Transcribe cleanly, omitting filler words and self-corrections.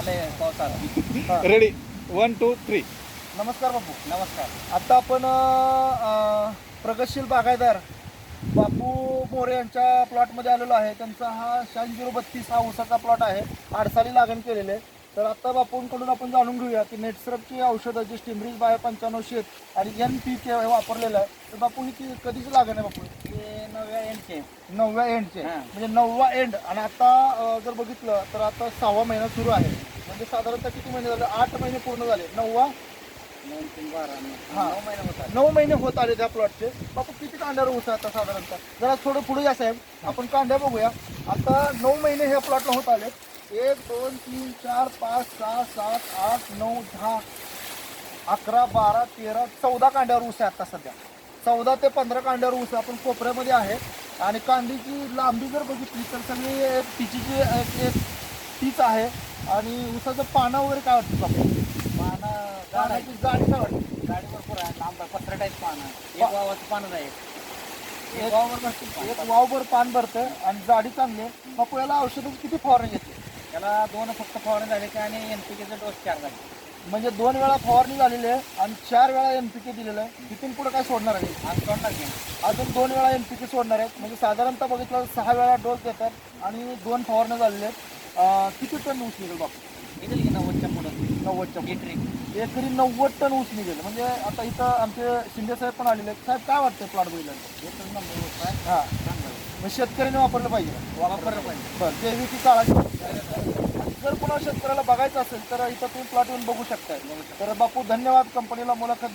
आले पाऊस आला. रेडी 1 2 3. नमस्कार बापू. नमस्कार. आता आपण प्रगतशील बागायतदार बापू मोरे यांच्या प्लॉटमध्ये आलेलो आहे. त्यांचा हा 8632 हा ऊसाचा प्लॉट आहे. आडसाली लागण केलेले आहे. तर आता बापूंकडून आपण जाणून घेऊया की नेटसरपची औषधं जी स्टिमरीज बाय 95 आणि NPK वापरलेलं आहे. तर बापू ही कधीची लागण आहे बापू? ते 9व्या एंडचे. 9व्या एंडचे, हां. म्हणजे 9वा एंड. आणि आता जर बघितलं तर आता 6वा महिना सुरू आहे. म्हणजे साधारणतः किती महिने झाले? 8 महिने पूर्ण झाले. 9वा 9 3 12 हां. 9 महिने होतात. 9 महिने होत आले त्या प्लॉटचे. बापू किती कांड्यावर ऊस आहे आता साधारणतः? जरा थोडं पुढे या साहेब, आपण कांड्या बघूया. आता 9 महिने ह्या प्लॉटला होत आले. 1 2 3 4 5 6 7 8 9 10 11 12 13 14 कांड्यावर ऊस आहे आता सध्या. 14 ते 15 कांड्यावर ऊस आपण कोपऱ्यामध्ये आहे. आणि कांडीची लांबी जर बघितली तर सगळी तिचीची एक तीच आहे. आणि ऊसाचं पानं वगैरे काय वाटतं बापू? पानं पानाची जाडी काय वाटते? गाडी भरपूर आहे. लांब आहे. पत्रा टाईप पानं. एक वावाचं पानं आहे. एक वावर नसतील एक वावभर पान भरतं आणि जाडी चांगली आहे. बापू याला औषधं किती फवारणी घेतली? त्याला 2 फक्त फवारणी झाले की आणि NPKचा डोस 4 झाले. म्हणजे 2 वेळा फवारणी झालेली आहे आणि 4 वेळा NPK दिलेलं आहे. तिथून पुढे काय सोडणार आहे? आज सोडणार की अजून 2 वेळा NPK सोडणार आहेत. म्हणजे साधारणतः बघितलं 6 वेळा डोस देतात आणि 2 फवारण्या झालेल्या आहेत. किती टन ऊस निघेल बापू? निघेल की 90च्या पुढं 90च्या लिटरी. एकरी 90 टन ऊस निघेल. म्हणजे आता इथं आमचे शिंदे साहेब पण आलेले आहेत. साहेब काय वाटतं प्लॉट बघितलं? एकच नंबर होत आहे. हां, चांगलं आहे. मग शेतकऱ्याने वापरलं पाहिजे. वापरलं पाहिजे. बरं, जैविक काळाची. जर कोणा शेतकऱ्याला बघायचं असेल तर इथं तुम्ही प्लॉट येऊन बघू शकताय. तर बापू धन्यवाद कंपनीला मुलाखत